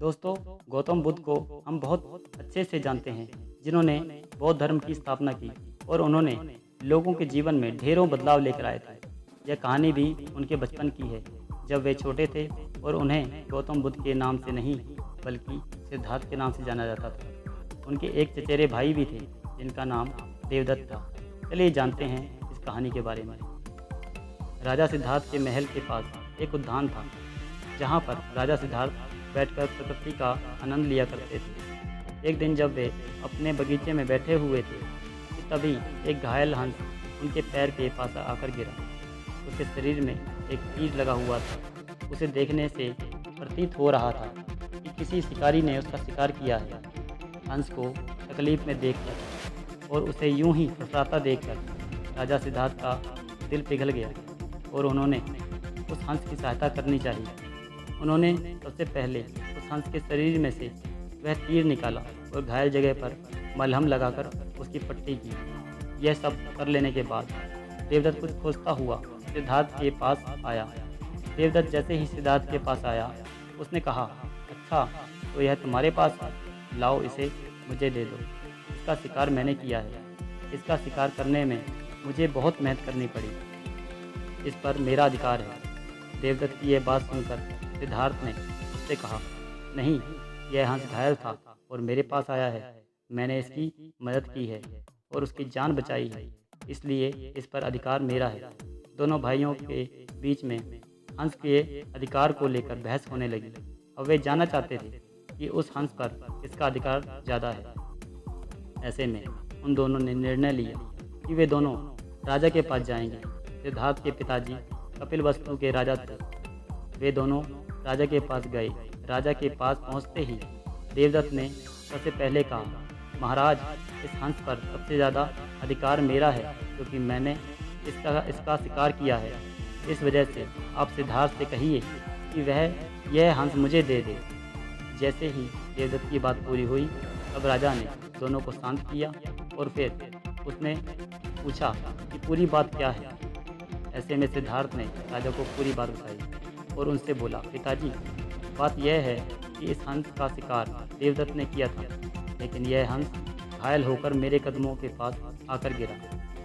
दोस्तों, गौतम बुद्ध को हम बहुत अच्छे से जानते हैं, जिन्होंने बौद्ध धर्म की स्थापना की और उन्होंने लोगों के जीवन में ढेरों बदलाव लेकर आए थे। यह कहानी भी उनके बचपन की है, जब वे छोटे थे और उन्हें गौतम बुद्ध के नाम से नहीं बल्कि सिद्धार्थ के नाम से जाना जाता था। उनके एक चचेरे भाई भी थे, जिनका नाम देवदत्त था। चलिए जानते हैं इस कहानी के बारे में। राजा सिद्धार्थ के महल के पास एक उद्यान था, जहाँ पर राजा सिद्धार्थ बैठकर प्रकृति का आनंद लिया करते थे। एक दिन जब वे अपने बगीचे में बैठे हुए थे, तभी एक घायल हंस उनके पैर के पास आकर गिरा। उसके शरीर में एक तीर लगा हुआ था। उसे देखने से प्रतीत हो रहा था कि किसी शिकारी ने उसका शिकार किया है। हंस को तकलीफ में देखकर और उसे यूं ही फुसलाता देखकर राजा सिद्धार्थ का दिल पिघल गया और उन्होंने उस हंस की सहायता करनी चाहिए। उन्होंने सबसे पहले उस हंस के शरीर में से वह तीर निकाला और घायल जगह पर मलहम लगाकर उसकी पट्टी की। यह सब कर लेने के बाद देवदत्त कुछ खोजता हुआ सिद्धार्थ के पास आया। देवदत्त जैसे ही सिद्धार्थ के पास आया, उसने कहा, अच्छा तो यह तुम्हारे पास है, लाओ इसे मुझे दे दो। इसका शिकार मैंने किया है। इसका शिकार करने में मुझे बहुत मेहनत करनी पड़ी। इस पर मेरा अधिकार है। देवदत्त की यह बात सुनकर सिद्धार्थ ने उससे कहा, नहीं, यह हंस घायल था और मेरे पास आया है। मैंने इसकी मदद की है और उसकी जान बचाई है, इसलिए इस पर अधिकार मेरा है। दोनों भाइयों के बीच में हंस के अधिकार को लेकर बहस होने लगी। अब वे जानना चाहते थे कि उस हंस पर किसका अधिकार ज़्यादा है। ऐसे में उन दोनों ने निर्णय लिया कि वे दोनों राजा के पास जाएंगे। सिद्धार्थ के पिताजी कपिलवस्तु के राजा थे। वे दोनों राजा के पास गए। राजा के पास पहुंचते ही देवदत्त ने सबसे पहले कहा, महाराज, इस हंस पर सबसे ज़्यादा अधिकार मेरा है, क्योंकि मैंने इसका शिकार किया है। इस वजह से आप सिद्धार्थ से कहिए कि वह यह हंस मुझे दे दे। जैसे ही देवदत्त की बात पूरी हुई, तब राजा ने दोनों को शांत किया और फिर उसने पूछा कि पूरी बात क्या है। ऐसे में सिद्धार्थ ने राजा को पूरी बात बताई और उनसे बोला, पिताजी, बात यह है कि इस हंस का शिकार देवदत्त ने किया था, लेकिन यह हंस घायल होकर मेरे कदमों के पास आकर गिरा।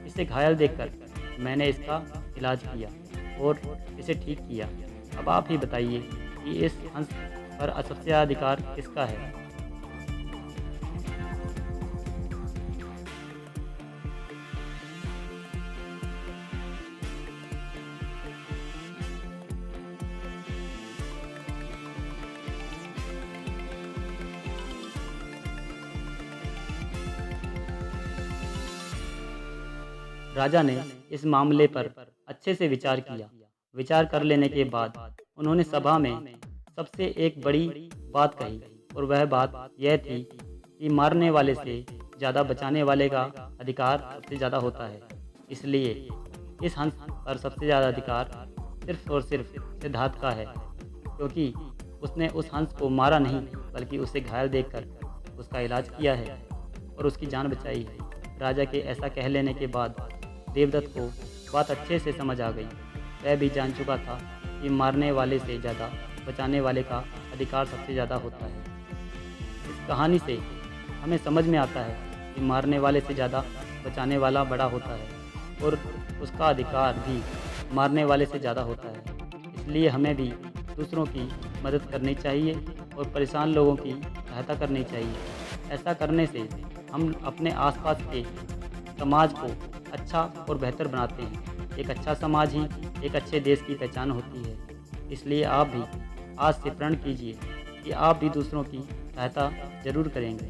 इसे घायल देखकर मैंने इसका इलाज किया और इसे ठीक किया। अब आप ही बताइए कि इस हंस पर सबसे ज़्यादा अधिकार किसका है। राजा ने इस मामले पर अच्छे से विचार किया। विचार कर लेने के बाद उन्होंने सभा में सबसे एक बड़ी बात कही, और वह बात यह थी कि मारने वाले से ज़्यादा बचाने वाले का अधिकार सबसे ज़्यादा होता है। इसलिए इस हंस पर सबसे ज़्यादा अधिकार सिर्फ और सिर्फ सिद्धार्थ का है, क्योंकि उसने उस हंस को मारा नहीं बल्कि उसे घायल देखकर उसका इलाज किया है और उसकी जान बचाई है। राजा के ऐसा कह लेने के बाद देवदत्त को बात अच्छे से समझ आ गई। वह भी जान चुका था कि मारने वाले से ज़्यादा बचाने वाले का अधिकार सबसे ज़्यादा होता है। इस कहानी से हमें समझ में आता है कि मारने वाले से ज़्यादा बचाने वाला बड़ा होता है और उसका अधिकार भी मारने वाले से ज़्यादा होता है। इसलिए हमें भी दूसरों की मदद करनी चाहिए और परेशान लोगों की सहायता करनी चाहिए। ऐसा करने से हम अपने आसपास के समाज को अच्छा और बेहतर बनाते हैं। एक अच्छा समाज ही एक अच्छे देश की पहचान होती है। इसलिए आप भी आज से प्रण कीजिए कि आप भी दूसरों की सहायता ज़रूर करेंगे।